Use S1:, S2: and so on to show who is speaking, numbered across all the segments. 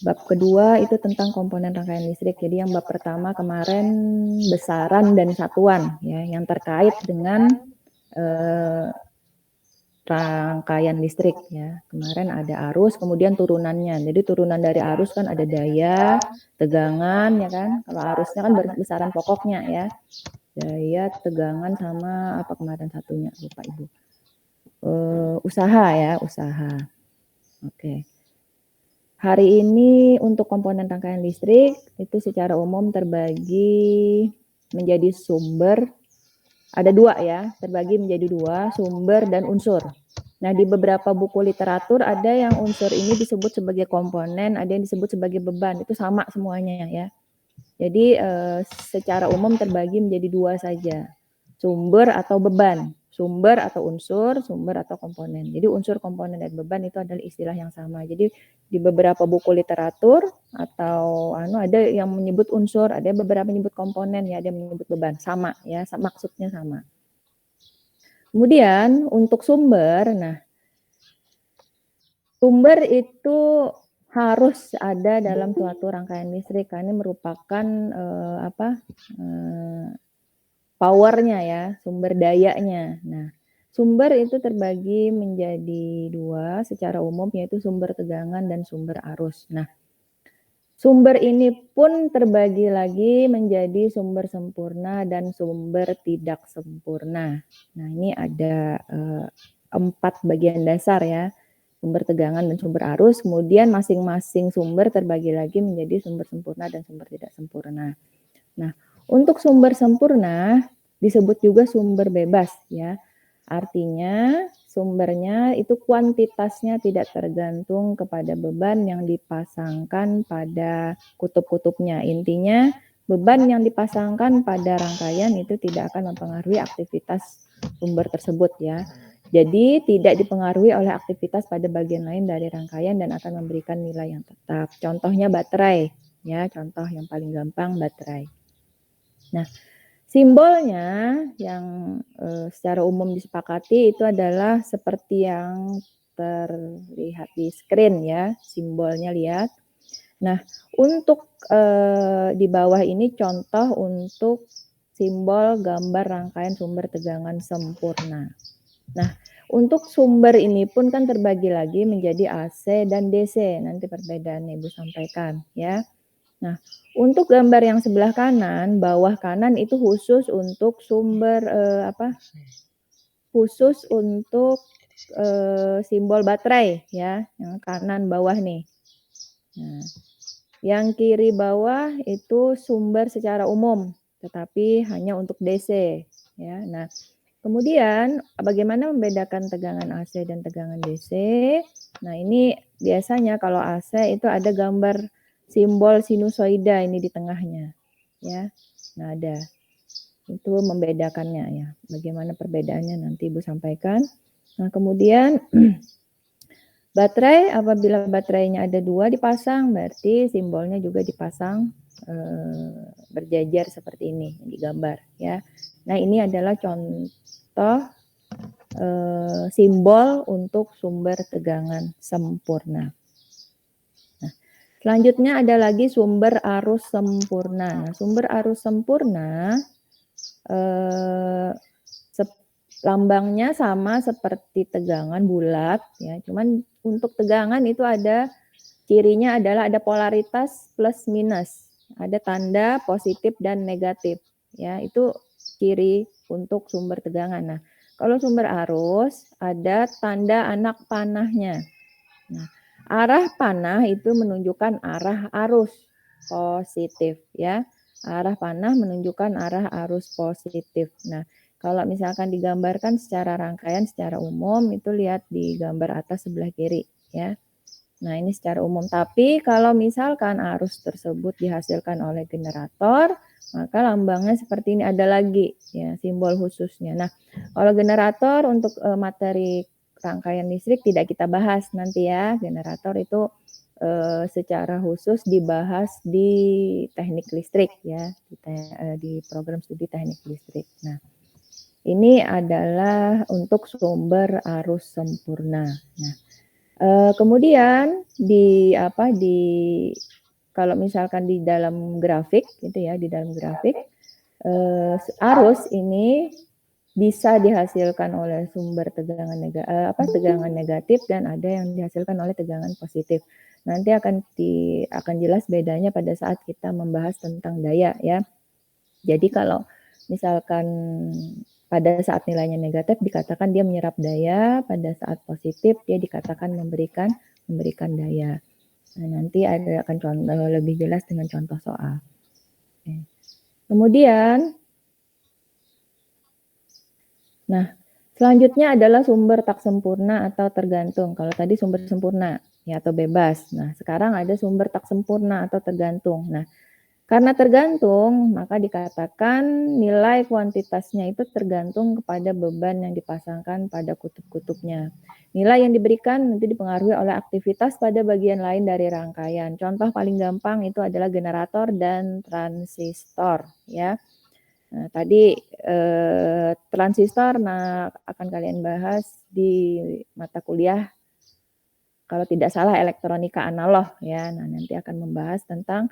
S1: Bab kedua itu tentang komponen rangkaian listrik. Jadi yang bab pertama kemarin besaran dan satuan ya, yang terkait dengan rangkaian listrik ya. Kemarin ada arus, kemudian turunannya. Jadi turunan dari arus kan ada daya, tegangan ya kan. Kalau arusnya kan besaran pokoknya ya. Daya, tegangan sama apa kemarin satunya lupa Ibu. Usaha ya, usaha. Oke. Hari ini untuk komponen rangkaian listrik itu secara umum terbagi menjadi sumber, ada dua ya, terbagi menjadi dua, sumber dan unsur. Nah di beberapa buku literatur ada yang unsur ini disebut sebagai komponen, ada yang disebut sebagai beban, itu sama semuanya ya. Jadi secara umum terbagi menjadi dua saja, sumber atau beban. Sumber atau unsur, sumber atau komponen. Jadi unsur, komponen, dan beban itu adalah istilah yang sama. Jadi di beberapa buku literatur atau ada yang menyebut unsur, ada beberapa menyebut komponen, ya ada yang menyebut beban. Sama ya, maksudnya sama. Kemudian untuk sumber, nah sumber itu harus ada dalam suatu rangkaian listrik karena merupakan powernya ya, sumber dayanya. Nah, sumber itu terbagi menjadi dua secara umum, yaitu sumber tegangan dan sumber arus. Nah, sumber ini pun terbagi lagi menjadi sumber sempurna dan sumber tidak sempurna. Nah, ini ada 4 bagian dasar ya, sumber tegangan dan sumber arus. Kemudian masing-masing sumber terbagi lagi menjadi sumber sempurna dan sumber tidak sempurna. Nah, untuk sumber sempurna disebut juga sumber bebas ya. Artinya sumbernya itu kuantitasnya tidak tergantung kepada beban yang dipasangkan pada kutub-kutubnya. Intinya beban yang dipasangkan pada rangkaian itu tidak akan mempengaruhi aktivitas sumber tersebut ya. Jadi tidak dipengaruhi oleh aktivitas pada bagian lain dari rangkaian dan akan memberikan nilai yang tetap. Contohnya baterai ya, contoh yang paling gampang baterai. Nah, simbolnya yang secara umum disepakati itu adalah seperti yang terlihat di screen ya, simbolnya lihat. Nah, untuk di bawah ini contoh untuk simbol gambar rangkaian sumber tegangan sempurna. Nah, untuk sumber ini pun kan terbagi lagi menjadi AC dan DC. Nanti perbedaannya Ibu sampaikan ya. Nah, untuk gambar yang sebelah kanan, bawah kanan itu khusus untuk sumber khusus untuk simbol baterai ya, yang kanan bawah nih. Nah, yang kiri bawah itu sumber secara umum, tetapi hanya untuk DC ya. Nah, kemudian bagaimana membedakan tegangan AC dan tegangan DC? Nah, ini biasanya kalau AC itu ada gambar simbol sinusoida ini di tengahnya ya. Nah, ada itu membedakannya ya. Bagaimana perbedaannya nanti Ibu sampaikan. Nah, kemudian baterai, apabila baterainya ada 2 dipasang berarti simbolnya juga dipasang berjajar seperti ini yang digambar ya. Nah, ini adalah contoh simbol untuk sumber tegangan sempurna. Nah, selanjutnya ada lagi sumber arus sempurna. Nah, sumber arus sempurna lambangnya sama seperti tegangan bulat ya. Cuman untuk tegangan itu ada cirinya adalah ada polaritas plus minus. Ada tanda positif dan negatif ya. Itu ciri untuk sumber tegangan. Nah, kalau sumber arus ada tanda anak panahnya. Nah, arah panah itu menunjukkan arah arus positif ya. Arah panah menunjukkan arah arus positif. Nah, kalau misalkan digambarkan secara rangkaian secara umum itu lihat di gambar atas sebelah kiri ya. Nah, ini secara umum. Tapi kalau misalkan arus tersebut dihasilkan oleh generator, maka lambangnya seperti ini, ada lagi ya simbol khususnya. Nah, kalau generator untuk materi rangkaian listrik tidak kita bahas nanti ya. Generator itu secara khusus dibahas di teknik listrik ya, di program studi teknik listrik. Nah, ini adalah untuk sumber arus sempurna. Nah, kemudian kalau misalkan di dalam grafik gitu ya, di dalam grafik arus ini bisa dihasilkan oleh sumber tegangan negatif dan ada yang dihasilkan oleh tegangan positif. Nanti akan jelas bedanya pada saat kita membahas tentang daya ya. Jadi kalau misalkan pada saat nilainya negatif dikatakan dia menyerap daya, pada saat positif dia dikatakan memberikan daya. Nah, nanti akan contoh lebih jelas dengan contoh soal. Oke. Kemudian, nah selanjutnya adalah sumber tak sempurna atau tergantung. Kalau tadi sumber sempurna ya atau bebas. Nah sekarang ada sumber tak sempurna atau tergantung. Nah karena tergantung, maka dikatakan nilai kuantitasnya itu tergantung kepada beban yang dipasangkan pada kutub-kutubnya. Nilai yang diberikan nanti dipengaruhi oleh aktivitas pada bagian lain dari rangkaian. Contoh paling gampang itu adalah generator dan transistor, ya. Nah, tadi transistor akan kalian bahas di mata kuliah kalau tidak salah elektronika analog ya. Nah, nanti akan membahas tentang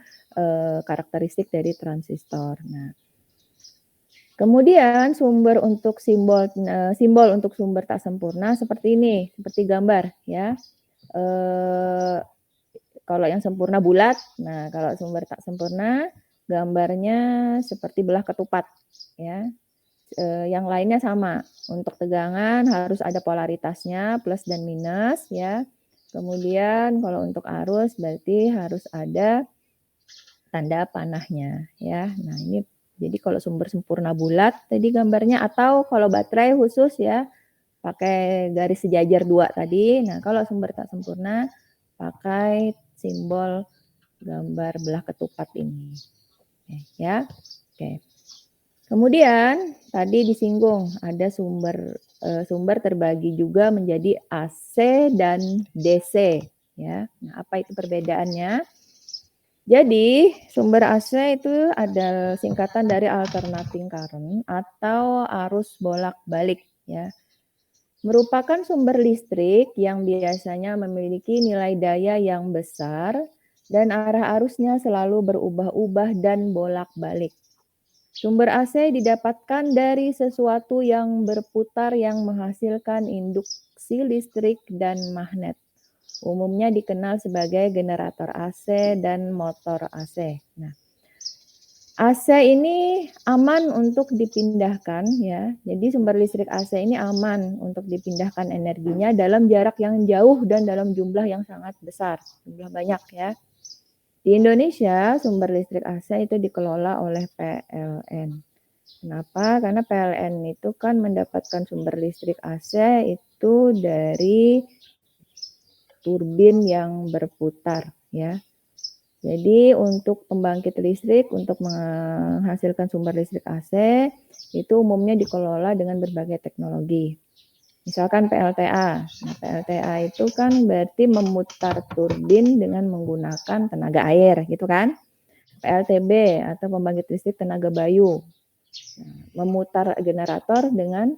S1: karakteristik dari transistor. Nah, kemudian simbol untuk sumber tak sempurna seperti ini, seperti gambar ya. Kalau yang sempurna bulat, nah kalau sumber tak sempurna gambarnya seperti belah ketupat ya. Yang lainnya sama. Untuk tegangan harus ada polaritasnya plus dan minus ya. Kemudian kalau untuk arus berarti harus ada tanda panahnya ya. Nah, ini jadi kalau sumber sempurna bulat tadi gambarnya atau kalau baterai khusus ya pakai garis sejajar 2 tadi. Nah, kalau sumber tak sempurna pakai simbol gambar belah ketupat ini. Oke, ya. Oke. Kemudian tadi disinggung ada sumber terbagi juga menjadi AC dan DC ya. Nah, apa itu perbedaannya? Jadi sumber AC itu ada singkatan dari alternating current atau arus bolak-balik ya. Merupakan sumber listrik yang biasanya memiliki nilai daya yang besar dan arah arusnya selalu berubah-ubah dan bolak-balik. Sumber AC didapatkan dari sesuatu yang berputar yang menghasilkan induksi listrik dan magnet. Umumnya dikenal sebagai generator AC dan motor AC. Nah, AC ini aman untuk dipindahkan ya. Jadi sumber listrik AC ini aman untuk dipindahkan energinya dalam jarak yang jauh dan dalam jumlah yang sangat besar, jumlah banyak ya. Di Indonesia, sumber listrik AC itu dikelola oleh PLN. Kenapa? Karena PLN itu kan mendapatkan sumber listrik AC itu dari turbin yang berputar, ya. Jadi untuk pembangkit listrik, untuk menghasilkan sumber listrik AC, itu umumnya dikelola dengan berbagai teknologi. Misalkan PLTA. Nah, PLTA itu kan berarti memutar turbin dengan menggunakan tenaga air, gitu kan? PLTB atau pembangkit listrik tenaga bayu. Nah, memutar generator dengan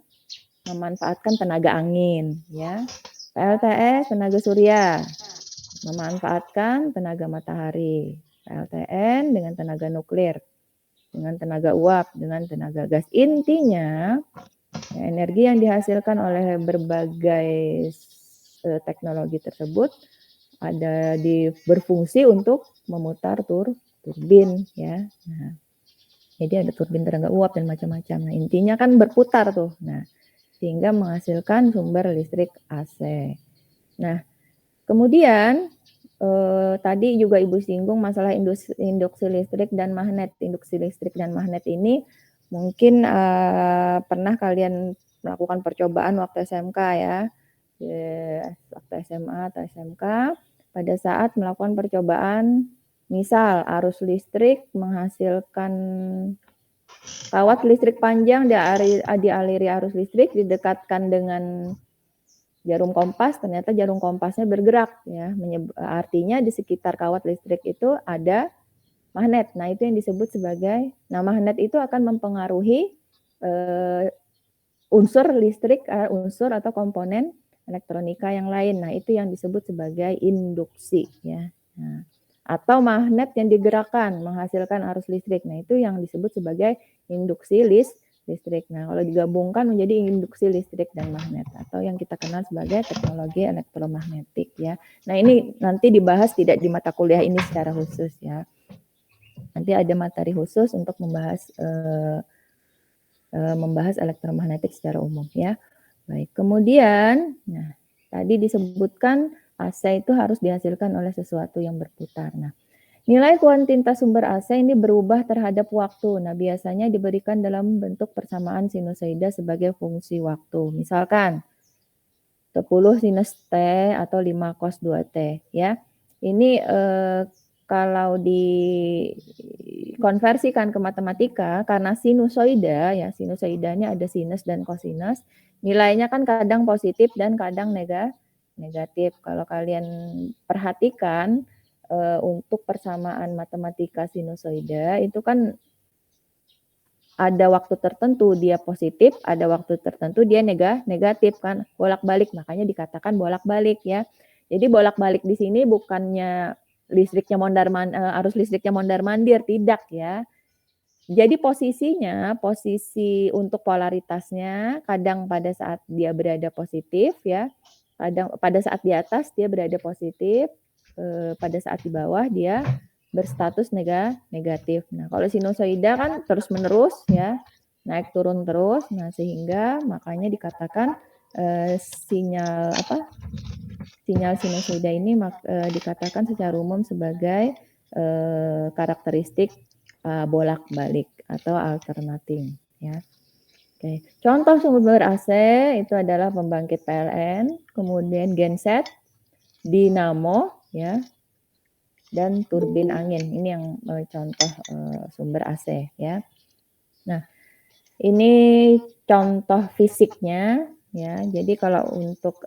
S1: memanfaatkan tenaga angin, ya. PLTS tenaga surya, memanfaatkan tenaga matahari. PLTN dengan tenaga nuklir, dengan tenaga uap, dengan tenaga gas. Intinya ya, energi yang dihasilkan oleh berbagai teknologi tersebut berfungsi untuk memutar turbin ya. Nah, jadi ada turbin tenaga uap dan macam-macam. Nah, intinya kan berputar tuh. Nah, sehingga menghasilkan sumber listrik AC. Nah, kemudian tadi juga Ibu singgung masalah induksi listrik dan magnet. Induksi listrik dan magnet ini mungkin pernah kalian melakukan percobaan waktu SMK ya. Waktu SMA atau SMK pada saat melakukan percobaan, misal arus listrik menghasilkan kawat listrik panjang dialiri arus listrik didekatkan dengan jarum kompas, ternyata jarum kompasnya bergerak ya. Artinya di sekitar kawat listrik itu ada magnet. Nah, itu yang disebut sebagai magnet itu akan mempengaruhi unsur listrik, unsur atau komponen elektronika yang lain. Nah, itu yang disebut sebagai induksi ya. Nah, atau magnet yang digerakkan menghasilkan arus listrik. Nah, itu yang disebut sebagai induksi listrik. Nah, kalau digabungkan menjadi induksi listrik dan magnet atau yang kita kenal sebagai teknologi elektromagnetik ya. Nah, ini nanti dibahas tidak di mata kuliah ini secara khusus ya. Nanti ada materi khusus untuk membahas elektromagnetik secara umum ya. Baik, kemudian nah tadi disebutkan AC itu harus dihasilkan oleh sesuatu yang berputar. Nah, nilai kuantitas sumber AC ini berubah terhadap waktu. Nah, biasanya diberikan dalam bentuk persamaan sinusoida sebagai fungsi waktu. Misalkan 10 sinus T atau 5 cos 2T ya. Ini kalau dikonversikan ke matematika karena sinusoida ya, sinusoidanya ada sinus dan kosinus, nilainya kan kadang positif dan kadang negatif. Kalau kalian perhatikan untuk persamaan matematika sinusoida itu kan ada waktu tertentu dia positif, ada waktu tertentu dia negatif kan, bolak-balik, makanya dikatakan bolak-balik ya. Jadi bolak-balik di sini bukannya listriknya arus listriknya mondar-mandir, tidak ya. Jadi posisinya, posisi untuk polaritasnya kadang pada saat dia berada positif ya, kadang pada saat di atas dia berada positif, pada saat di bawah dia berstatus negatif. Nah, kalau sinusoida kan terus-menerus ya, naik turun terus. Nah, sehingga makanya dikatakan sinyal sinusoida ini dikatakan secara umum sebagai karakteristik bolak-balik atau alternating ya. Oke. Contoh sumber AC itu adalah pembangkit PLN, kemudian genset, dinamo ya, dan turbin angin. Ini yang contoh sumber AC ya. Nah, ini contoh fisiknya ya. Jadi kalau untuk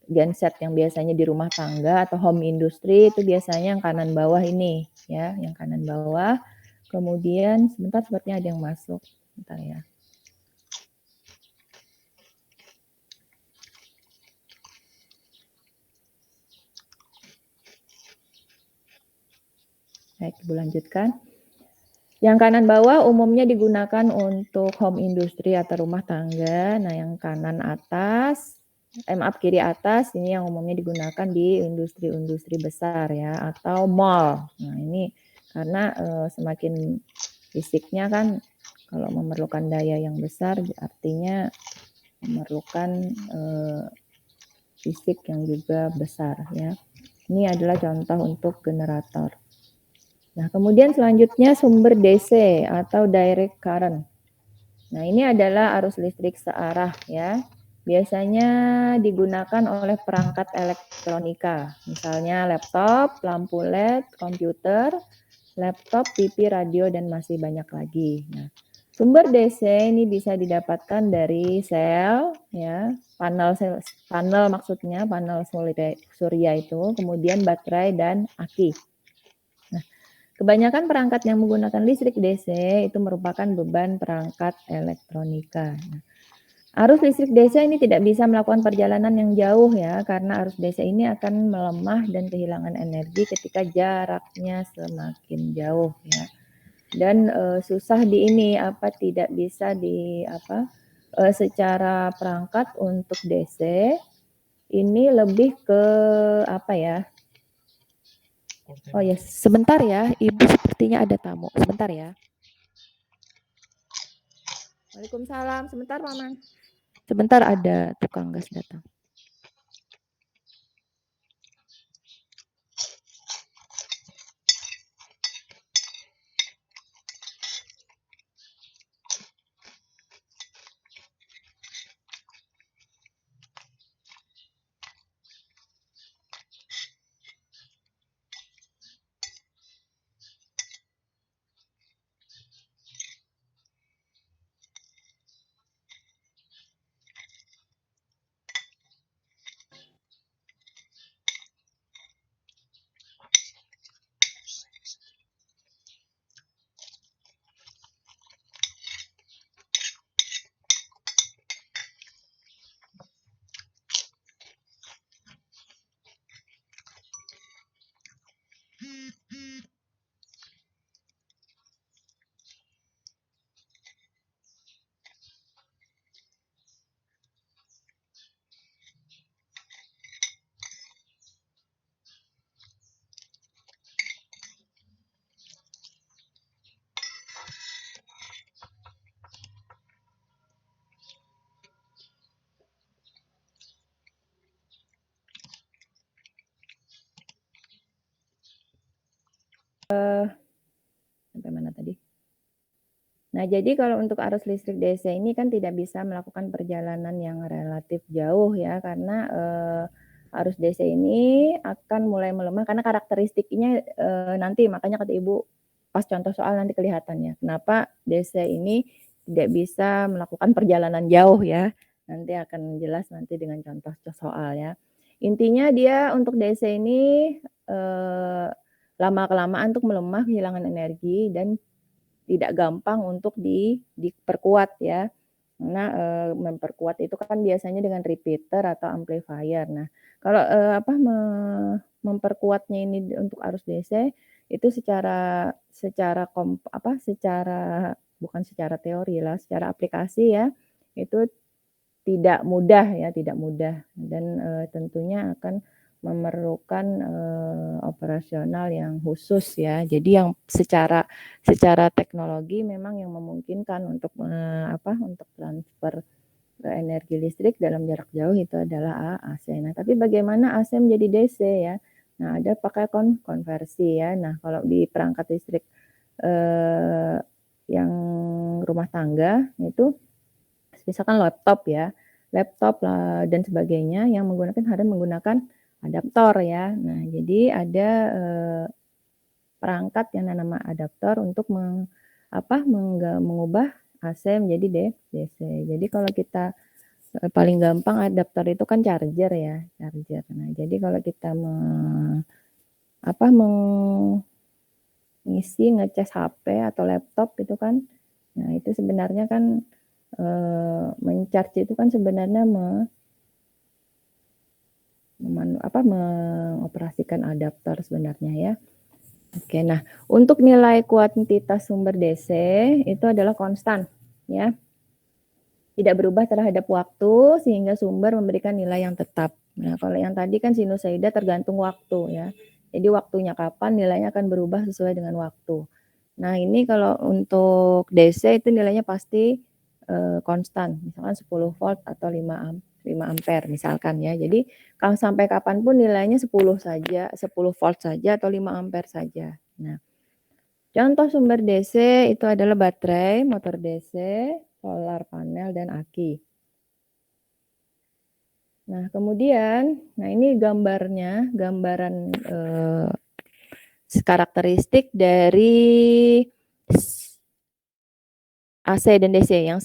S1: genset yang biasanya di rumah tangga atau home industry itu biasanya yang kanan bawah ini ya, yang kanan bawah. Kemudian sebentar sepertinya ada yang masuk. Bentar ya. Baik, Ibu lanjutkan. Yang kanan bawah umumnya digunakan untuk home industry atau rumah tangga. Nah, yang kanan atas, maaf kiri atas, ini yang umumnya digunakan di industri-industri besar ya, atau mall. Nah, ini karena semakin fisiknya kan kalau memerlukan daya yang besar, artinya memerlukan fisik yang juga besar ya. Ini adalah contoh untuk generator. Nah, kemudian selanjutnya sumber DC atau direct current. Nah, ini adalah arus listrik searah ya. Biasanya digunakan oleh perangkat elektronika, misalnya laptop, lampu LED, komputer, laptop, TV, radio, dan masih banyak lagi. Nah, sumber DC ini bisa didapatkan dari sel, ya, panel maksudnya panel surya itu, kemudian baterai dan aki. Kebanyakan perangkat yang menggunakan listrik DC itu merupakan beban perangkat elektronika. Nah, arus listrik DC ini tidak bisa melakukan perjalanan yang jauh ya, karena arus DC ini akan melemah dan kehilangan energi ketika jaraknya semakin jauh ya. Dan susah tidak bisa secara perangkat untuk DC ini lebih ke apa ya? Oh ya, sebentar ya, Ibu sepertinya ada tamu. Sebentar ya. Waalaikumsalam. Sebentar, Maman. Sebentar ada tukang gas datang. Nah, jadi kalau untuk arus listrik DC ini kan tidak bisa melakukan perjalanan yang relatif jauh ya, karena, arus DC ini akan mulai melemah karena karakteristiknya, nanti makanya kata Ibu pas contoh soal nanti kelihatan ya, kenapa DC ini tidak bisa melakukan perjalanan jauh ya, nanti akan jelas nanti dengan contoh soal ya. Intinya dia untuk DC ini, lama-kelamaan untuk melemah, kehilangan energi dan tidak gampang untuk diperkuat ya. Karena, memperkuat itu kan biasanya dengan repeater atau amplifier. Nah, kalau, memperkuatnya ini untuk arus DC itu secara secara secara bukan secara teori lah, secara aplikasi ya, itu tidak mudah ya, tidak mudah dan, tentunya akan memerlukan, operasional yang khusus ya. Jadi yang secara secara teknologi memang yang memungkinkan untuk, untuk transfer, energi listrik dalam jarak jauh itu adalah AC. Nah, tapi bagaimana AC menjadi DC ya? Nah, ada pakai konversi ya. Nah, kalau di perangkat listrik, yang rumah tangga itu misalkan laptop dan sebagainya yang harus menggunakan adaptor ya. Nah, jadi ada, perangkat yang nama adaptor untuk mengubah AC menjadi DC. Jadi kalau kita, paling gampang adaptor itu kan charger ya, charger. Nah, jadi kalau kita ngecas HP atau laptop itu kan, nah itu sebenarnya kan, men-charge itu kan sebenarnya mengoperasikan adaptor sebenarnya ya. Oke, nah untuk nilai kuantitas sumber DC itu adalah konstan ya. Tidak berubah terhadap waktu sehingga sumber memberikan nilai yang tetap. Nah, kalau yang tadi kan sinusoida tergantung waktu ya. Jadi waktunya kapan nilainya akan berubah sesuai dengan waktu. Nah, ini kalau untuk DC itu nilainya pasti, konstan, misalkan 10 volt atau 5 ampere misalkan ya. Jadi kalau sampai kapan pun nilainya 10 saja, 10 volt saja atau 5 ampere saja. Nah, contoh sumber DC itu adalah baterai, motor DC, solar panel, dan aki. Nah, kemudian, ini gambaran, karakteristik dari AC dan DC yang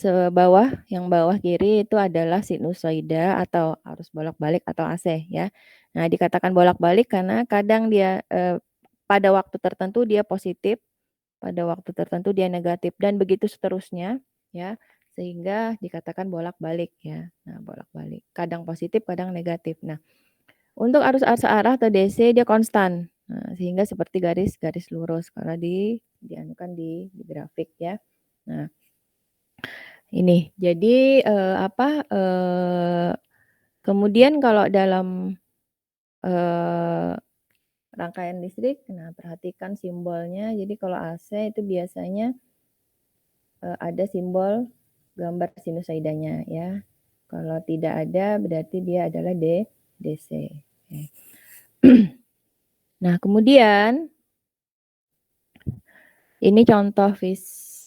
S1: bawah kiri itu adalah sinusoida atau arus bolak-balik atau AC ya. Nah, dikatakan bolak-balik karena kadang dia, pada waktu tertentu dia positif, pada waktu tertentu dia negatif dan begitu seterusnya ya, sehingga dikatakan bolak-balik ya. Nah, bolak-balik, kadang positif, kadang negatif. Nah, untuk arus searah atau DC dia konstan. Nah, sehingga seperti garis lurus kalau dianukan di grafik ya. Nah, ini jadi, kemudian kalau dalam, rangkaian listrik, nah perhatikan simbolnya. Jadi kalau AC itu biasanya, ada simbol gambar sinusoidanya ya. Kalau tidak ada berarti dia adalah DC. Oke. Nah, kemudian ini contoh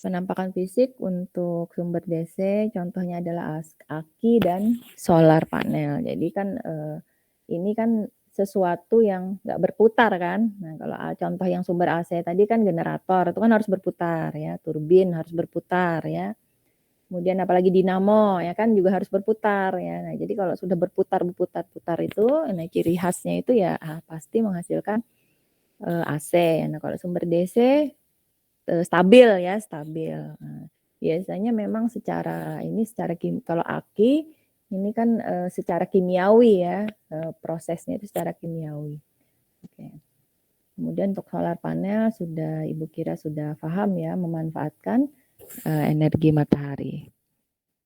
S1: penampakan fisik untuk sumber DC, contohnya adalah aki dan solar panel. Jadi kan, ini kan sesuatu yang nggak berputar kan. Nah, kalau contoh yang sumber AC tadi kan generator, itu kan harus berputar ya, turbin harus berputar ya. Kemudian apalagi dinamo ya kan juga harus berputar ya. Nah, jadi kalau sudah berputar itu, nah ciri khasnya itu ya pasti menghasilkan, AC. Nah, kalau sumber DC stabil ya, stabil. Nah, biasanya memang secara kalau aki ini kan, secara kimiawi ya, prosesnya itu secara kimiawi. Oke. Kemudian untuk solar panel Ibu kira sudah paham ya memanfaatkan, energi matahari.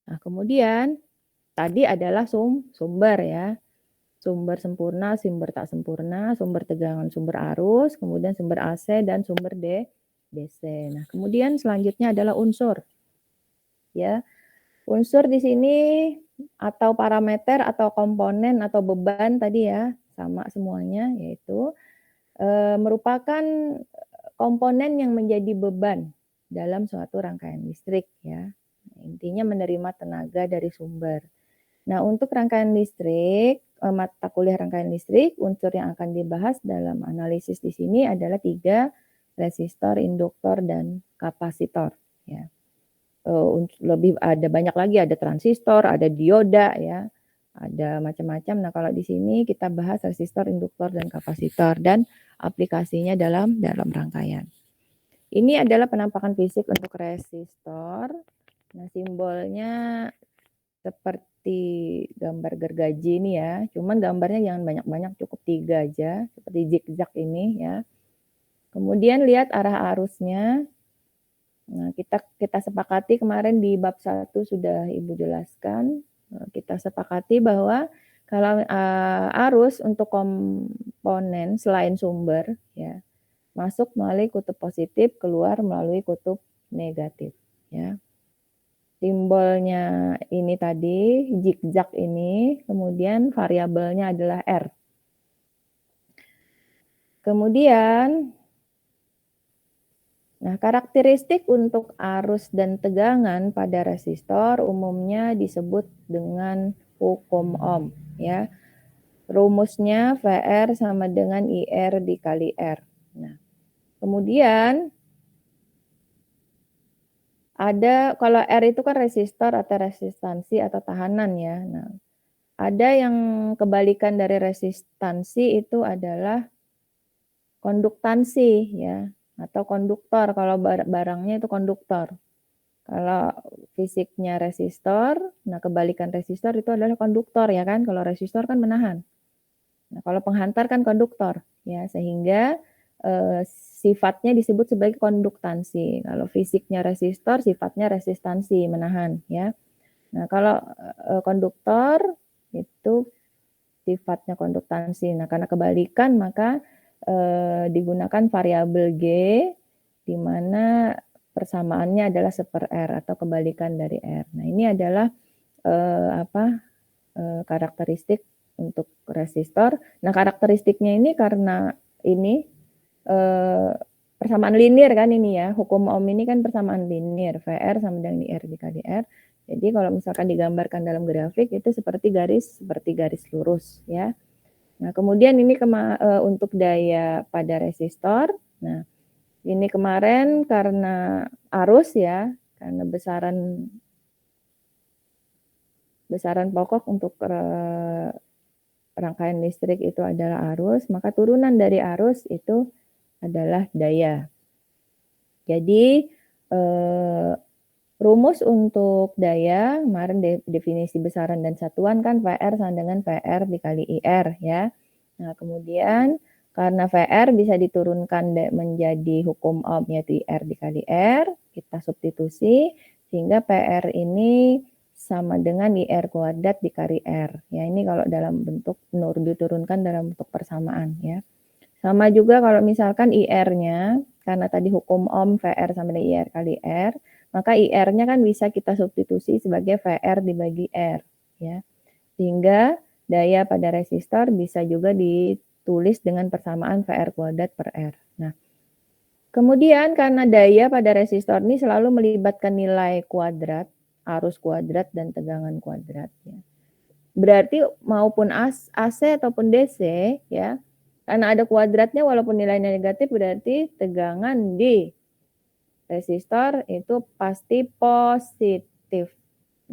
S1: Nah, kemudian tadi adalah sumber ya. Sumber sempurna, sumber tak sempurna, sumber tegangan, sumber arus, kemudian sumber AC dan sumber DC. Nah, kemudian selanjutnya adalah unsur. Ya. Unsur di sini atau parameter atau komponen atau beban tadi ya, sama semuanya yaitu, merupakan komponen yang menjadi beban dalam suatu rangkaian listrik ya. Intinya menerima tenaga dari sumber. Nah, untuk rangkaian listrik, mata kuliah rangkaian listrik, unsur yang akan dibahas dalam analisis di sini adalah 3, resistor, induktor, dan kapasitor ya. Lebih ada banyak lagi, ada transistor, ada dioda ya, ada macam-macam. Nah, kalau di sini kita bahas resistor, induktor, dan kapasitor dan aplikasinya dalam rangkaian. Ini adalah penampakan fisik untuk resistor. Nah, simbolnya seperti gambar gergaji ini ya, cuman gambarnya jangan banyak-banyak, cukup 3 aja, seperti zigzag ini ya. Kemudian lihat arah arusnya. Nah, kita sepakati kemarin di bab 1 sudah Ibu jelaskan, kita sepakati bahwa kalau, arus untuk komponen selain sumber ya, masuk melalui kutub positif, keluar melalui kutub negatif ya. Simbolnya ini tadi, zigzag ini, kemudian variabelnya adalah R. Kemudian, nah karakteristik untuk arus dan tegangan pada resistor umumnya disebut dengan hukum Ohm ya. Rumusnya VR sama dengan IR dikali R. Nah, kemudian ada, kalau R itu kan resistor atau resistansi atau tahanan ya. Nah, ada yang kebalikan dari resistansi itu adalah konduktansi ya, atau konduktor, kalau barangnya itu konduktor. Kalau fisiknya resistor, nah kebalikan resistor itu adalah konduktor ya kan, kalau resistor kan menahan. Nah, kalau penghantar kan konduktor ya, sehingga sifatnya disebut sebagai konduktansi. Kalau fisiknya resistor, sifatnya resistansi, menahan ya. Nah, kalau konduktor itu sifatnya konduktansi. Nah, karena kebalikan maka digunakan variabel G, di mana persamaannya adalah 1/R atau kebalikan dari R. Nah, ini adalah karakteristik untuk resistor. Nah, karakteristiknya ini karena ini persamaan linear kan ini ya, hukum Ohm ini kan persamaan linear, VR sama dengan IR dikali R. Jadi kalau misalkan digambarkan dalam grafik itu seperti garis lurus ya. Nah, kemudian ini untuk daya pada resistor. Nah, ini kemarin karena arus ya, karena besaran pokok untuk rangkaian listrik itu adalah arus, maka turunan dari arus itu adalah daya. Jadi rumus untuk daya, kemarin definisi besaran dan satuan kan VR sama dengan VR dikali IR ya. Nah, kemudian karena VR bisa diturunkan menjadi hukum Ohm yaitu IR dikali R, kita substitusi sehingga PR ini sama dengan IR kuadrat dikali R. Ya, ini kalau dalam bentuk diturunkan dalam bentuk persamaan ya. Sama juga kalau misalkan IR-nya, karena tadi hukum Ohm VR sama dengan IR kali R, maka IR-nya kan bisa kita substitusi sebagai VR dibagi R ya. Sehingga daya pada resistor bisa juga ditulis dengan persamaan VR kuadrat per R. Nah, kemudian karena daya pada resistor ini selalu melibatkan nilai kuadrat, arus kuadrat dan tegangan kuadrat ya. Berarti maupun AC ataupun DC ya, karena ada kuadratnya walaupun nilainya negatif berarti tegangan di resistor itu pasti positif.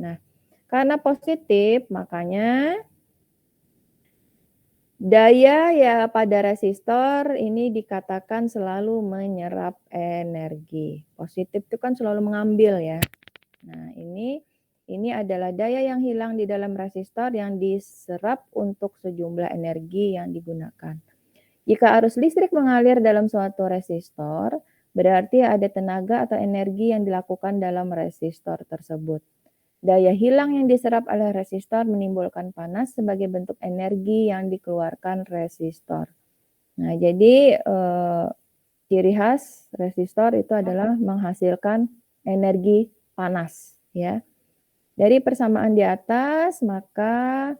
S1: Nah, karena positif makanya daya ya pada resistor ini dikatakan selalu menyerap energi. Positif itu kan selalu mengambil ya. Nah, ini adalah daya yang hilang di dalam resistor yang diserap untuk sejumlah energi yang digunakan. Jika arus listrik mengalir dalam suatu resistor, berarti ada tenaga atau energi yang dilakukan dalam resistor tersebut. Daya hilang yang diserap oleh resistor menimbulkan panas sebagai bentuk energi yang dikeluarkan resistor. Nah, jadi ciri khas resistor itu adalah menghasilkan energi panas ya. Dari persamaan di atas maka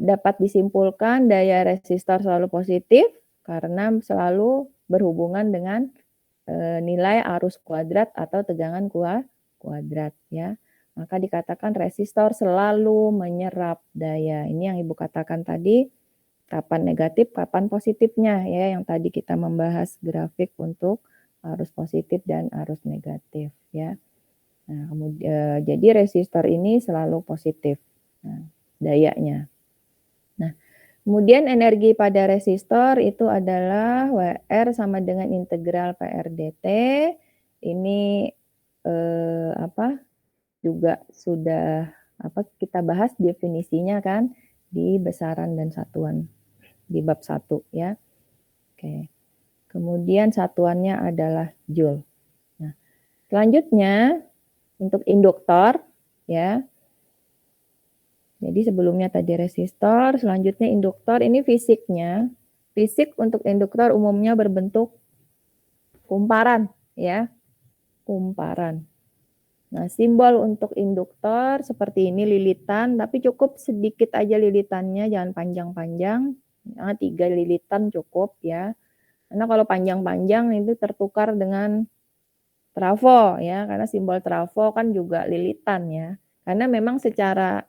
S1: dapat disimpulkan daya resistor selalu positif karena selalu berhubungan dengan nilai arus kuadrat atau tegangan kuadrat ya. Maka dikatakan resistor selalu menyerap daya. Ini yang Ibu katakan tadi, kapan negatif, kapan positifnya ya, yang tadi kita membahas grafik untuk arus positif dan arus negatif ya. Nah, kemudian jadi resistor ini selalu positif dayanya. Nah, kemudian energi pada resistor itu adalah WR sama dengan integral PR dt. Ini juga sudah kita bahas definisinya kan di besaran dan satuan di bab 1 ya. Oke. Kemudian satuannya adalah joule. Nah, selanjutnya untuk induktor ya. Jadi sebelumnya tadi resistor, selanjutnya induktor. Ini fisiknya. Fisik untuk induktor umumnya berbentuk kumparan ya. Kumparan. Nah, simbol untuk induktor seperti ini lilitan, tapi cukup sedikit aja lilitannya, jangan panjang-panjang. Nah, 3 lilitan cukup ya. Karena kalau panjang-panjang itu tertukar dengan trafo ya, karena simbol trafo kan juga lilitan ya. Karena memang secara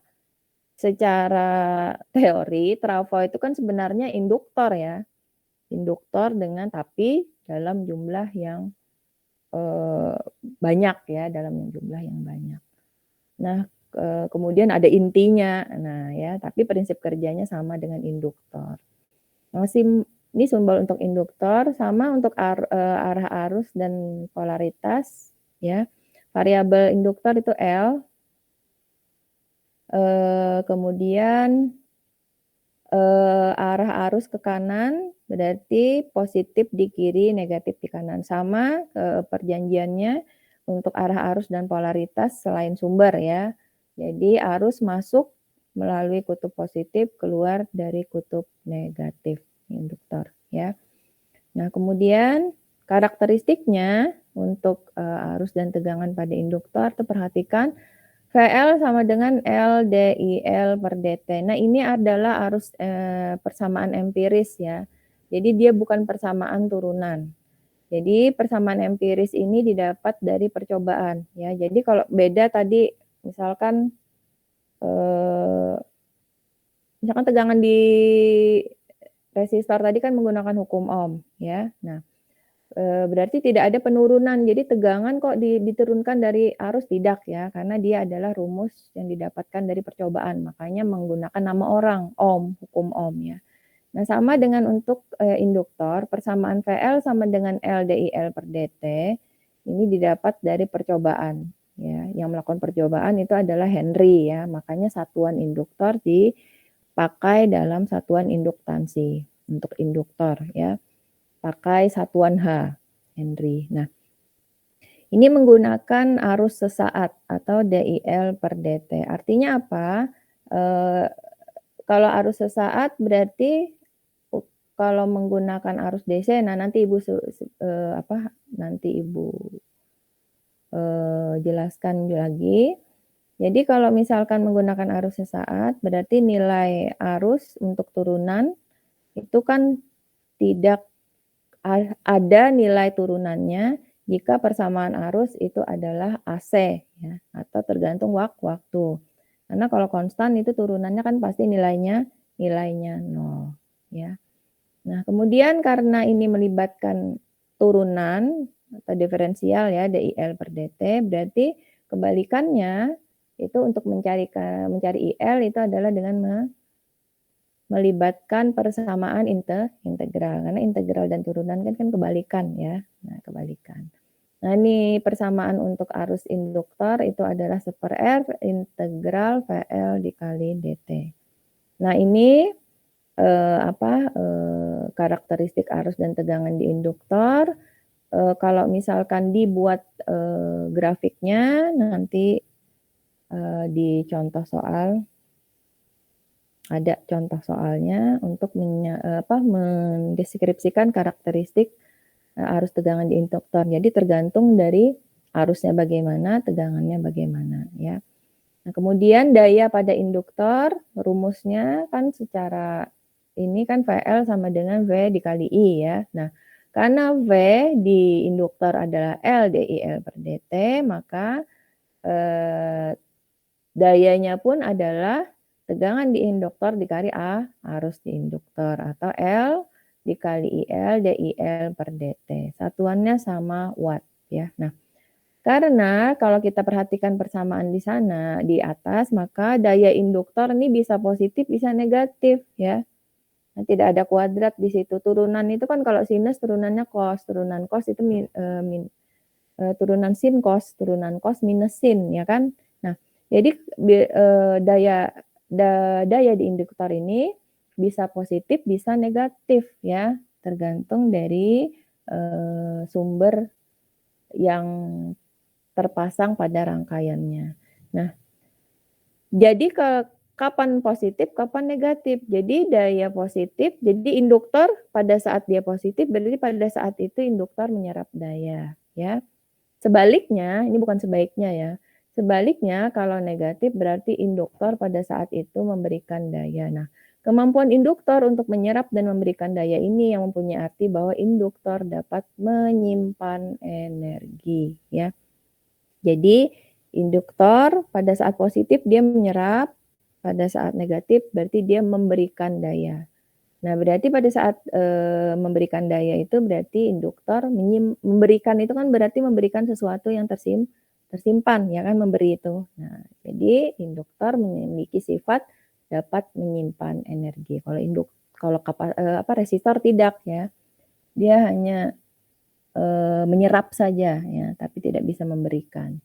S1: teori trafo itu kan sebenarnya induktor ya. Induktor dengan tapi dalam jumlah yang banyak ya, dalam jumlah yang banyak. Nah, kemudian ada intinya. Nah, ya, tapi prinsip kerjanya sama dengan induktor. Nah, ini simbol untuk induktor, sama untuk arah arus dan polaritas ya. Variabel induktor itu L. Kemudian arah arus ke kanan berarti positif di kiri, negatif di kanan. Sama perjanjiannya untuk arah arus dan polaritas selain sumber ya. Jadi arus masuk melalui kutub positif, keluar dari kutub negatif induktor ya. Nah, kemudian karakteristiknya untuk arus dan tegangan pada induktor tuh perhatikan VL sama dengan LDIL per dt. Nah, ini adalah arus persamaan empiris ya. Jadi dia bukan persamaan turunan. Jadi persamaan empiris ini didapat dari percobaan ya. Jadi kalau beda tadi misalkan tegangan di resistor tadi kan menggunakan hukum Ohm ya. Nah, berarti tidak ada penurunan. Jadi tegangan kok diturunkan dari arus, tidak ya, karena dia adalah rumus yang didapatkan dari percobaan. Makanya menggunakan nama orang, Ohm, hukum Ohm ya. Nah, sama dengan untuk induktor, persamaan VL sama dengan LDIL per dt, ini didapat dari percobaan ya. Yang melakukan percobaan itu adalah Henry ya. Makanya satuan induktor dipakai dalam satuan induktansi untuk induktor ya. Pakai satuan H, Henry. Nah, ini menggunakan arus sesaat atau DIL per dt. Artinya apa? Kalau arus sesaat berarti kalau menggunakan arus DC, nah nanti Ibu jelaskan lagi. Jadi kalau misalkan menggunakan arus sesaat, berarti nilai arus untuk turunan itu kan tidak ada nilai turunannya jika persamaan arus itu adalah AC ya, atau tergantung waktu. Karena kalau konstan itu turunannya kan pasti nilainya 0 ya. Nah, kemudian karena ini melibatkan turunan atau diferensial ya DIL per dt, berarti kebalikannya itu untuk mencari IL itu adalah dengan melibatkan persamaan integral, karena integral dan turunan kan kebalikan ya. Nah, kebalikan. Nah, ini persamaan untuk arus induktor itu adalah 1/R integral VL dikali dt. Nah, ini karakteristik arus dan tegangan di induktor. Kalau misalkan dibuat grafiknya nanti di contoh soal ada contoh soalnya untuk mendeskripsikan karakteristik arus tegangan di induktor. Jadi tergantung dari arusnya bagaimana, tegangannya bagaimana ya. Nah, kemudian daya pada induktor, rumusnya kan secara ini kan VL sama dengan V dikali I ya. Nah, Karena V di induktor adalah LDIL per dt, maka dayanya pun adalah tegangan di induktor dikali arus di induktor, atau L dikali IL DIL per dt. Satuannya sama watt ya. Nah, karena kalau kita perhatikan persamaan di sana di atas, maka daya induktor ini bisa positif bisa negatif ya. Nah, tidak ada kuadrat di situ. Turunan itu kan kalau sinus turunannya cos, turunan cos itu turunan sin cos, turunan cos minus sin ya kan. Nah, jadi daya di induktor ini bisa positif bisa negatif ya, tergantung dari sumber yang terpasang pada rangkaiannya. Nah, jadi kapan positif, kapan negatif. Jadi daya positif, jadi induktor pada saat dia positif berarti pada saat itu induktor menyerap daya ya. Sebaliknya, ini bukan sebaiknya ya. Sebaliknya kalau negatif berarti induktor pada saat itu memberikan daya. Nah, kemampuan induktor untuk menyerap dan memberikan daya ini yang mempunyai arti bahwa induktor dapat menyimpan energi ya. Jadi induktor pada saat positif dia menyerap, pada saat negatif berarti dia memberikan daya. Nah, berarti pada saat memberikan daya itu berarti induktor memberikan itu kan berarti memberikan sesuatu yang tersimpan ya kan, memberi itu. Nah, jadi induktor memiliki sifat dapat menyimpan energi. Kalau resistor tidak ya. Dia hanya menyerap saja ya, tapi tidak bisa memberikan.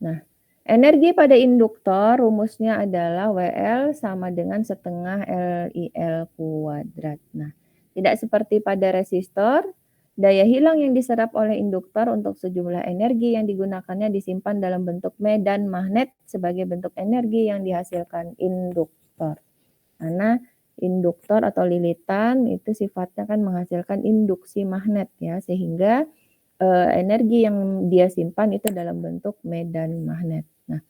S1: Nah, energi pada induktor rumusnya adalah WL sama dengan setengah LIL kuadrat. Nah, tidak seperti pada resistor, daya hilang yang diserap oleh induktor untuk sejumlah energi yang digunakannya disimpan dalam bentuk medan magnet sebagai bentuk energi yang dihasilkan induktor. Karena induktor atau lilitan itu sifatnya kan menghasilkan induksi magnet ya, sehingga energi yang dia simpan itu dalam bentuk medan magnet. Nah,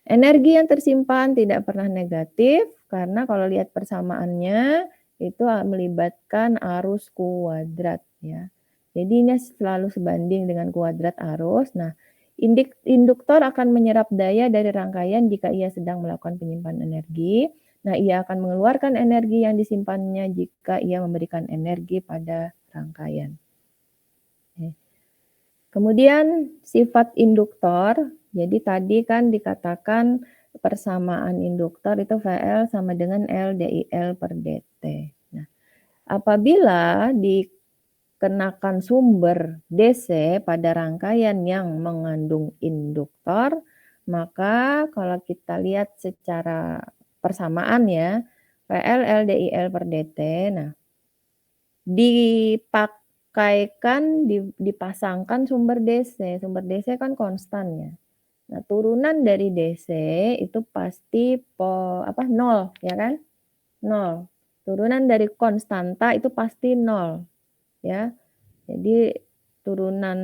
S1: energi yang tersimpan tidak pernah negatif karena kalau lihat persamaannya itu melibatkan arus kuadrat ya. Jadi ini selalu sebanding dengan kuadrat arus. Nah, induktor akan menyerap daya dari rangkaian jika ia sedang melakukan penyimpanan energi. Nah, ia akan mengeluarkan energi yang disimpannya jika ia memberikan energi pada rangkaian. Kemudian sifat induktor, jadi tadi kan dikatakan persamaan induktor itu VL sama dengan LDIL per dt. Nah, apabila dikenakan sumber DC pada rangkaian yang mengandung induktor, maka kalau kita lihat secara persamaan ya, VL LDIL per dt, nah dipasangkan sumber DC. Sumber DC kan konstan ya. Nah, turunan dari DC itu pasti 0 ya kan? 0. Turunan dari konstanta itu pasti 0 ya. Jadi turunan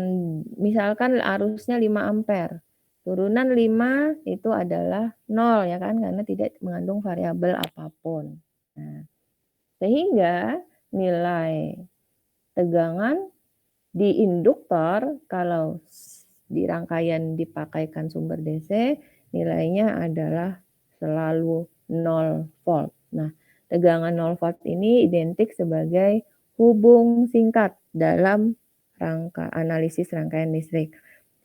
S1: misalkan arusnya 5 ampere. Turunan 5 itu adalah 0 ya kan, karena tidak mengandung variabel apapun. Nah, sehingga nilai tegangan di induktor kalau di rangkaian dipakaikan sumber DC nilainya adalah selalu 0 volt. Nah, tegangan 0 volt ini identik sebagai hubung singkat dalam analisis rangkaian listrik.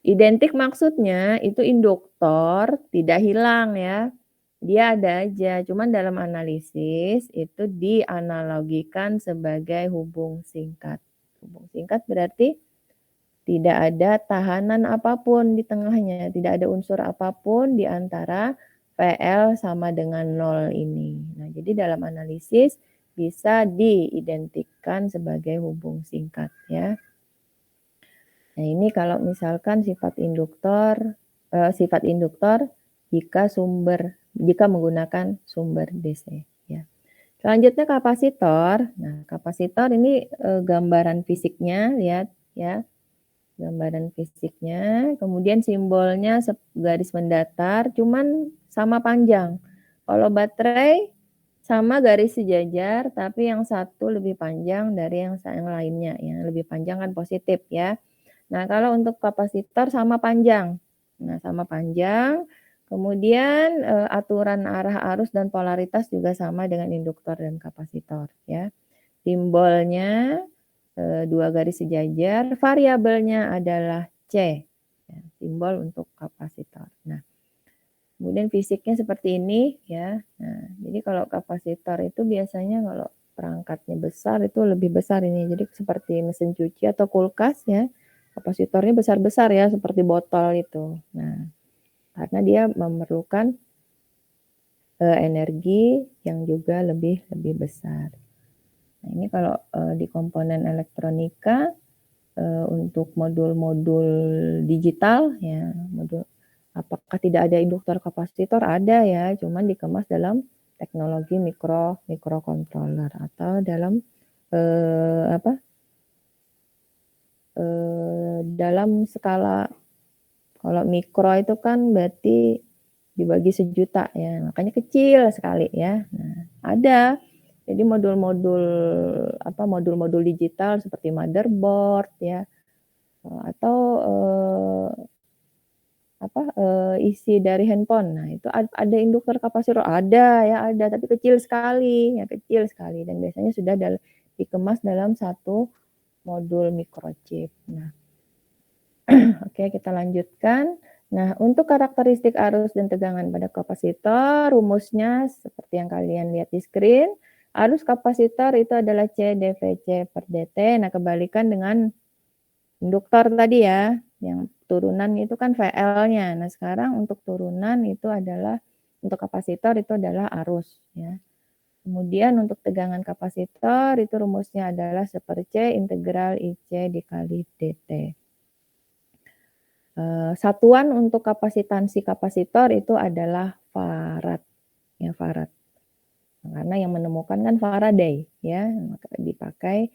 S1: Identik maksudnya itu induktor tidak hilang ya. Dia ada aja, cuman dalam analisis itu dianalogikan sebagai hubung singkat. Hubung singkat berarti tidak ada tahanan apapun di tengahnya, tidak ada unsur apapun di antara PL sama dengan 0 ini. Nah, jadi dalam analisis bisa diidentikan sebagai hubung singkat ya. Nah, ini kalau misalkan sifat induktor jika menggunakan sumber DC ya. Selanjutnya kapasitor. Nah, kapasitor ini gambaran fisiknya, lihat ya. Gambaran fisiknya, kemudian simbolnya garis mendatar cuman sama panjang. Kalau baterai sama garis sejajar, tapi yang satu lebih panjang dari yang lainnya ya, lebih panjang kan positif ya. Nah, kalau untuk kapasitor sama panjang. Nah, sama panjang, kemudian, aturan arah arus dan polaritas juga sama dengan induktor dan kapasitor ya. Simbolnya, 2 garis sejajar, variabelnya adalah C, ya, simbol untuk kapasitor. Nah, kemudian fisiknya seperti ini ya. Nah, jadi kalau kapasitor itu biasanya kalau perangkatnya besar itu lebih besar ini. Jadi seperti mesin cuci atau kulkas ya, kapasitornya besar-besar ya seperti botol itu. Nah, karena dia memerlukan, energi yang juga lebih lebih besar. Nah, ini kalau, di komponen elektronika, untuk modul-modul digital ya, apakah tidak ada induktor kapasitor? Ada ya, cuman dikemas dalam teknologi microcontroller atau dalam, apa, dalam skala kalau mikro itu kan berarti dibagi sejuta ya, makanya kecil sekali ya. Nah, ada. Jadi modul-modul digital seperti motherboard ya, atau, isi dari handphone. Nah, itu ada induktor kapasitor? Ada ya, ada, tapi kecil sekali, ya kecil sekali dan biasanya sudah dikemas dalam satu modul microchip. Nah, oke kita lanjutkan. Nah, untuk karakteristik arus dan tegangan pada kapasitor, rumusnya seperti yang kalian lihat di screen. Arus kapasitor itu adalah C dVc per dt. Nah, kebalikan dengan induktor tadi ya, yang turunan itu kan VL-nya. Nah, sekarang untuk turunan itu adalah untuk kapasitor itu adalah arus ya. Kemudian untuk tegangan kapasitor itu rumusnya adalah 1/C integral IC dikali dt. Satuan untuk kapasitansi kapasitor itu adalah farad, ya farad. Karena yang menemukan kan Faraday ya, maka dipakai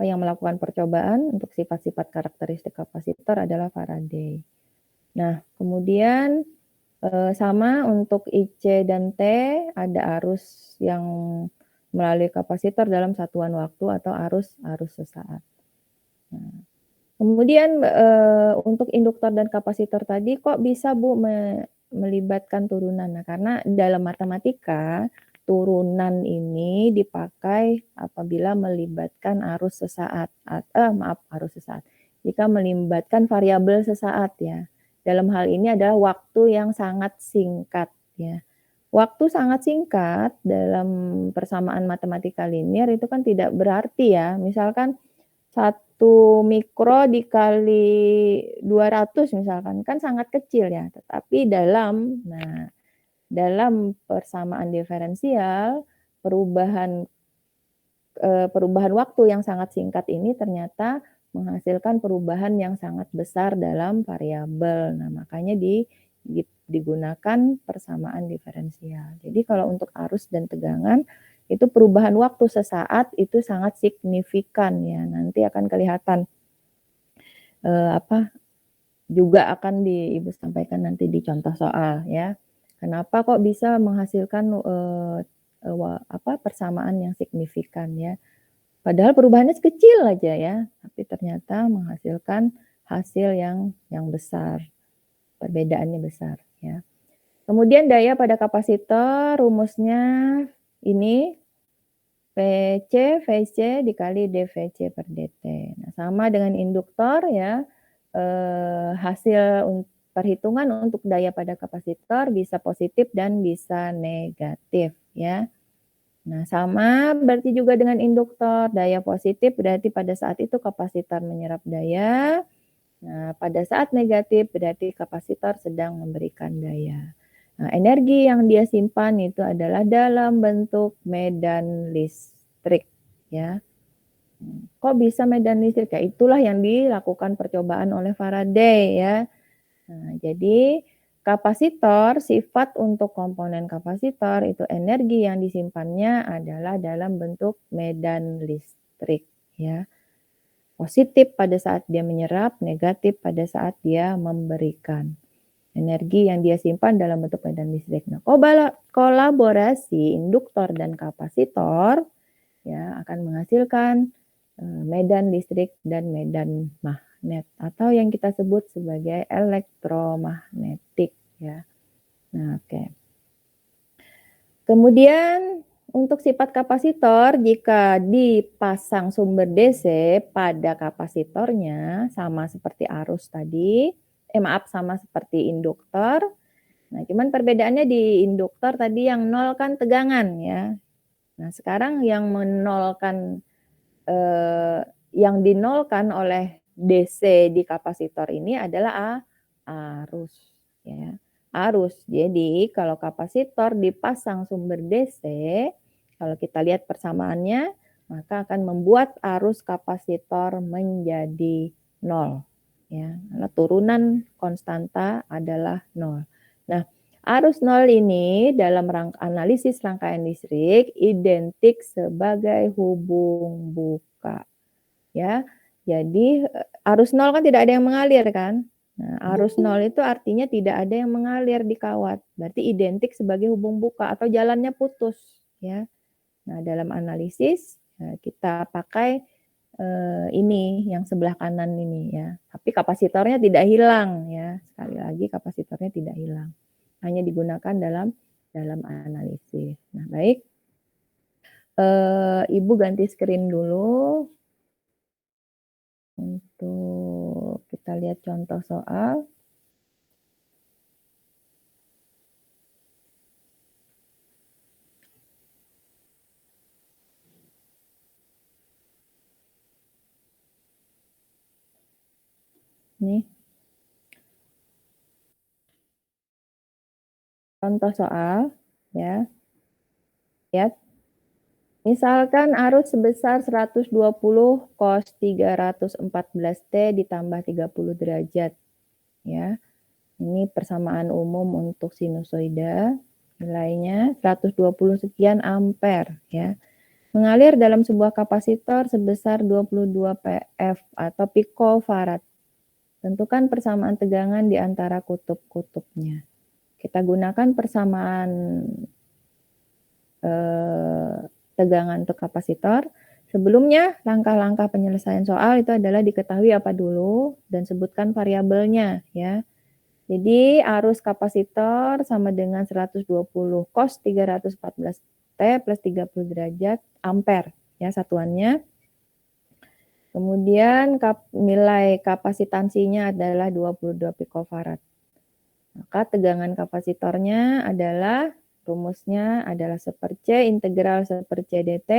S1: yang melakukan percobaan untuk sifat-sifat karakteristik kapasitor adalah Faraday. Nah, kemudian sama untuk IC dan T ada arus yang melalui kapasitor dalam satuan waktu atau arus sesaat. Nah, kemudian, untuk induktor dan kapasitor tadi kok bisa Bu melibatkan turunan? Nah, karena dalam matematika, turunan ini dipakai apabila melibatkan arus sesaat, arus sesaat, jika melibatkan variabel sesaat ya. Dalam hal ini adalah waktu yang sangat singkat ya. Waktu sangat singkat dalam persamaan matematika linier itu kan tidak berarti ya, misalkan 1 mikro dikali 200 misalkan, kan sangat kecil ya, tetapi dalam persamaan diferensial, perubahan waktu yang sangat singkat ini ternyata menghasilkan perubahan yang sangat besar dalam variabel. Nah, makanya digunakan persamaan diferensial. Jadi kalau untuk arus dan tegangan, itu perubahan waktu sesaat itu sangat signifikan ya, nanti akan kelihatan, juga akan Ibu sampaikan nanti di contoh soal ya. Kenapa kok bisa menghasilkan, persamaan yang signifikan ya. Padahal perubahannya kecil aja ya, tapi ternyata menghasilkan hasil yang besar, perbedaannya besar ya. Kemudian daya pada kapasitor rumusnya ini VC dikali dVc per dt. Nah, sama dengan induktor ya, hasil perhitungan untuk daya pada kapasitor bisa positif dan bisa negatif ya. Nah, sama berarti juga dengan induktor, daya positif berarti pada saat itu kapasitor menyerap daya. Nah, pada saat negatif berarti kapasitor sedang memberikan daya. Nah, energi yang dia simpan itu adalah dalam bentuk medan listrik ya. Kok bisa medan listrik? Ya itulah yang dilakukan percobaan oleh Faraday ya. Nah, jadi kapasitor, sifat untuk komponen kapasitor itu energi yang disimpannya adalah dalam bentuk medan listrik ya. Positif pada saat dia menyerap, negatif pada saat dia memberikan. energi yang dia simpan dalam bentuk medan listrik. Nah, kolaborasi induktor dan kapasitor ya akan menghasilkan medan listrik dan medan magnet atau yang kita sebut sebagai elektromagnetik ya. Nah, oke. Kemudian untuk sifat kapasitor, jika dipasang sumber DC pada kapasitornya sama seperti arus tadi, sama seperti induktor. Nah, cuman perbedaannya di induktor tadi yang nol kan tegangan ya. Nah, sekarang yang menolkan yang dinolkan oleh DC di kapasitor ini adalah arus ya. Arus. Jadi kalau kapasitor dipasang sumber DC, kalau kita lihat persamaannya, maka akan membuat arus kapasitor menjadi 0 ya. Karena turunan konstanta adalah 0. Nah, arus 0 ini dalam analisis rangkaian listrik identik sebagai hubung buka. Ya. Jadi arus 0 kan tidak ada yang mengalir kan? Nah, arus 0 itu artinya tidak ada yang mengalir di kawat. Berarti identik sebagai hubung buka atau jalannya putus ya. Nah, dalam analisis kita pakai ini yang sebelah kanan ini ya. Tapi kapasitornya tidak hilang ya. Sekali lagi kapasitornya tidak hilang. Hanya digunakan dalam analisis. Nah, baik. Ibu ganti screen dulu. Untuk kita lihat contoh soal. Nih. Contoh soal ya. Lihat. Misalkan arus sebesar 120 cos 314T ditambah 30 derajat. Ya. Ini persamaan umum untuk sinusoida. Nilainya 120 sekian ampere ya. Mengalir dalam sebuah kapasitor sebesar 22 PF atau picofarad. Tentukan persamaan tegangan di antara kutub-kutubnya. Kita gunakan persamaan tegangan untuk kapasitor. Sebelumnya, langkah-langkah penyelesaian soal itu adalah diketahui apa dulu dan sebutkan variabelnya ya. Jadi arus kapasitor sama dengan 120 cos 314T plus 30 derajat ampere ya satuannya. Kemudian nilai kapasitansinya adalah 22 picofarad. Maka tegangan kapasitornya adalah rumusnya adalah 1/C integral 1/C dt.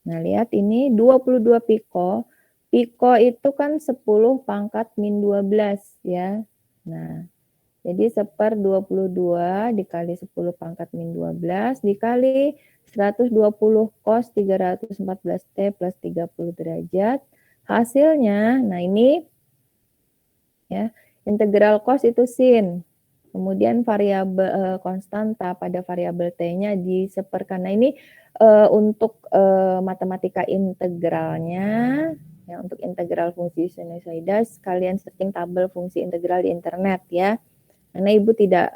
S1: Nah, lihat ini 22 pico. Pico itu kan 10 pangkat min 12 ya. Nah, jadi 1/22 dikali 10 pangkat min 12 dikali 120 cos 314T plus 30 derajat. Hasilnya, nah ini ya, integral cos itu sin. Kemudian variabel konstanta pada variabel T-nya diseperkan. Nah, ini untuk matematika integralnya, ya untuk integral fungsi sinusoida, kalian searching tabel fungsi integral di internet ya. Karena Ibu tidak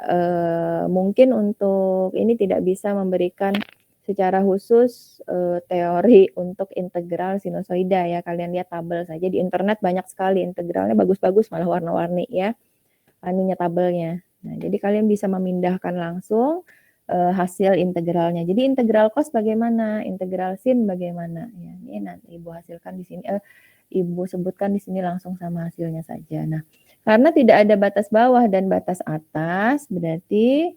S1: mungkin untuk ini tidak bisa memberikan secara khusus teori untuk integral sinusoida ya. Kalian lihat tabel saja di internet banyak sekali integralnya bagus-bagus malah warna-warni ya. Anunya tabelnya. Nah, jadi kalian bisa memindahkan langsung hasil integralnya. Jadi integral cos bagaimana? Integral sin bagaimana? Ya, ini nanti Ibu hasilkan di sini Ibu sebutkan di sini langsung sama hasilnya saja. Nah, karena tidak ada batas bawah dan batas atas, berarti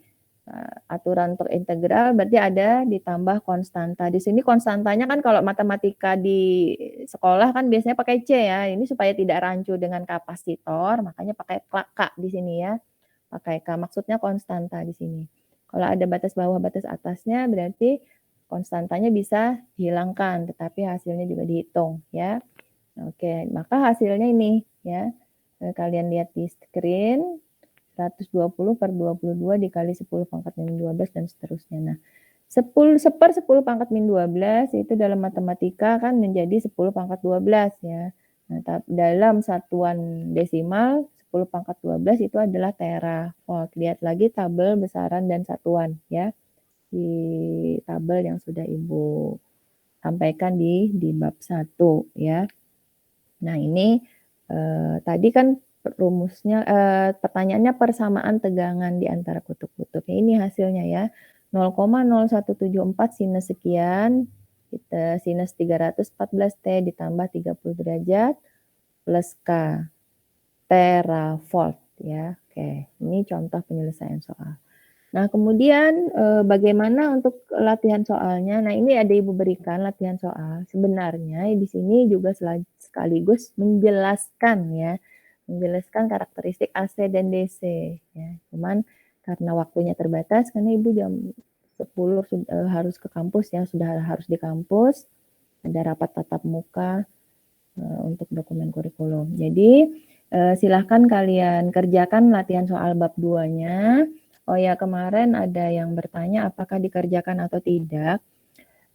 S1: aturan untuk integral berarti ada ditambah konstanta. Di sini konstantanya kan kalau matematika di sekolah kan biasanya pakai C ya. Ini supaya tidak rancu dengan kapasitor, makanya pakai K di sini ya. Pakai K, maksudnya konstanta di sini. Kalau ada batas bawah, batas atasnya berarti konstantanya bisa dihilangkan, tetapi hasilnya juga dihitung ya. Oke, maka hasilnya ini ya. Kalian lihat di screen 120/22 dikali 10 pangkat min 12 dan seterusnya. Nah, 10 pangkat min 12 itu dalam matematika kan menjadi 10 pangkat 12 ya. Nah, dalam satuan desimal 10 pangkat 12 itu adalah teravolt. Lihat lagi tabel besaran dan satuan ya, di tabel yang sudah Ibu sampaikan di bab 1 ya. Nah ini tadi kan rumusnya pertanyaannya persamaan tegangan di antara kutub-kutub. Ini hasilnya ya. 0,0174 sinus sekian, sinus 314 T ditambah 30 derajat plus K teravolt ya. Oke, ini contoh penyelesaian soal. Nah, kemudian bagaimana untuk latihan soalnya? Nah, ini ada Ibu berikan latihan soal. Sebenarnya di sini juga sekaligus menjelaskan ya, menjelaskan karakteristik AC dan DC ya. Cuman karena waktunya terbatas, karena Ibu jam 10 harus ke kampus ya, sudah harus di kampus, ada rapat tatap muka untuk dokumen kurikulum. Jadi silahkan kalian kerjakan latihan soal bab 2-nya. Oh ya, kemarin ada yang bertanya apakah dikerjakan atau tidak.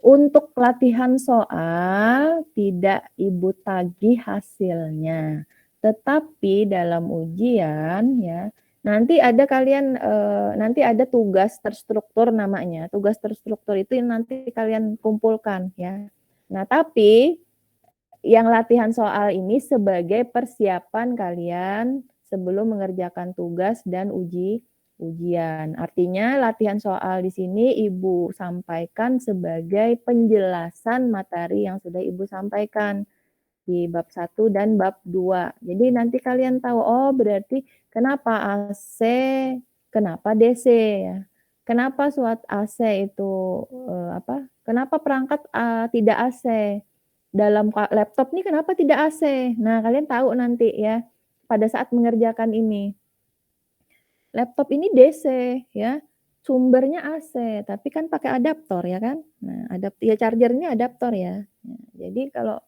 S1: Untuk latihan soal tidak Ibu tagih hasilnya. Tetapi dalam ujian ya, nanti ada nanti ada tugas terstruktur namanya. Tugas terstruktur itu nanti kalian kumpulkan ya. Nah, tapi yang latihan soal ini sebagai persiapan kalian sebelum mengerjakan tugas dan ujian. Artinya latihan soal di sini Ibu sampaikan sebagai penjelasan materi yang sudah Ibu sampaikan di bab 1 dan bab 2. Jadi nanti kalian tahu, oh berarti kenapa AC, kenapa DC ya. Kenapa suatu AC itu kenapa perangkat tidak AC? Dalam laptop nih kenapa tidak AC? Nah, kalian tahu nanti ya pada saat mengerjakan ini. Laptop ini DC ya, sumbernya AC, tapi kan pakai adaptor ya kan. Nah, chargernya adaptor ya. Nah, jadi kalau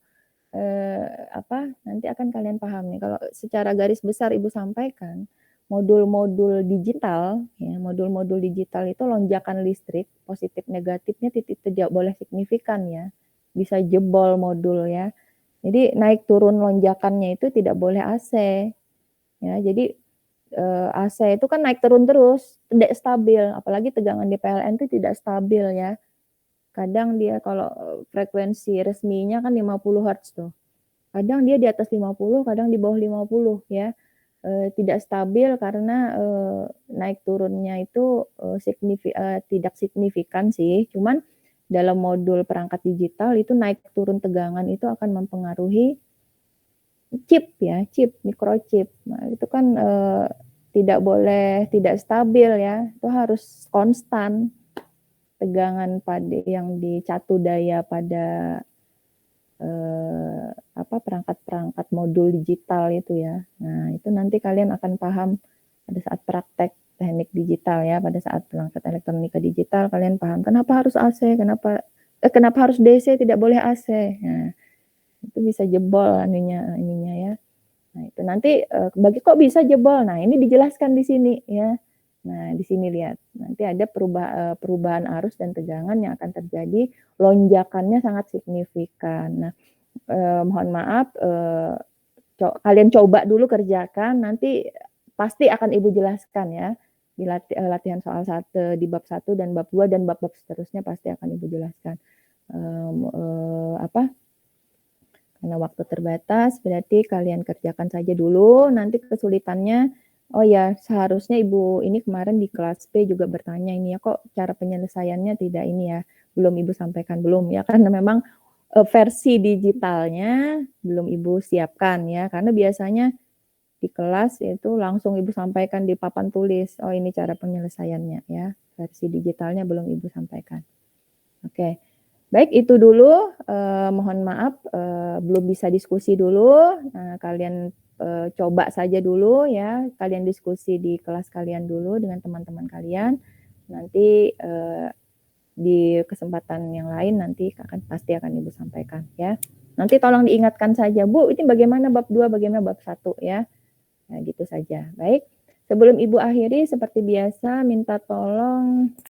S1: nanti akan kalian pahami. Kalau secara garis besar Ibu sampaikan, modul-modul digital ya, modul-modul digital itu lonjakan listrik positif negatifnya tidak boleh signifikan ya. Bisa jebol modul ya. Jadi naik turun lonjakannya itu tidak boleh AC. Ya, jadi AC itu kan naik turun terus, tidak stabil, apalagi tegangan di PLN itu tidak stabil ya. Kadang dia kalau frekuensi resminya kan 50 Hz tuh. Kadang dia di atas 50, kadang di bawah 50 ya. Tidak stabil karena naik turunnya itu tidak signifikan sih, cuman dalam modul perangkat digital itu naik turun tegangan itu akan mempengaruhi chip ya, microchip. Nah, itu kan tidak stabil ya, itu harus konstan tegangan pada yang di catu daya pada perangkat-perangkat modul digital itu ya. Nah, itu nanti kalian akan paham pada saat praktek teknik digital ya, pada saat perangkat elektronika digital kalian paham kenapa harus AC, kenapa harus DC, tidak boleh AC. Nah, itu bisa jebol ininya ya. Nah, itu nanti kok bisa jebol. Nah, ini dijelaskan di sini ya. Nah, di sini lihat. Nanti ada perubahan arus dan tegangan yang akan terjadi, lonjakannya sangat signifikan. Nah, mohon maaf kalian coba dulu kerjakan, nanti pasti akan Ibu jelaskan ya. Di latihan soal 1 di bab 1 dan bab 2 dan bab-bab seterusnya pasti akan Ibu jelaskan. Karena waktu terbatas, berarti kalian kerjakan saja dulu, nanti kesulitannya, oh ya seharusnya Ibu ini kemarin di kelas B juga bertanya ini ya, kok cara penyelesaiannya tidak ini ya, belum Ibu sampaikan, belum ya, karena memang versi digitalnya belum Ibu siapkan ya, karena biasanya di kelas itu langsung Ibu sampaikan di papan tulis, oh ini cara penyelesaiannya ya, versi digitalnya belum Ibu sampaikan. Oke. Baik, itu dulu. Mohon maaf belum bisa diskusi dulu. Nah, kalian coba saja dulu ya. Kalian diskusi di kelas kalian dulu dengan teman-teman kalian. Nanti di kesempatan yang lain nanti pasti akan Ibu sampaikan ya. Nanti tolong diingatkan saja, Bu, ini bagaimana bab 2, bagaimana bab 1 ya. Nah, gitu saja. Baik, sebelum Ibu akhiri seperti biasa minta tolong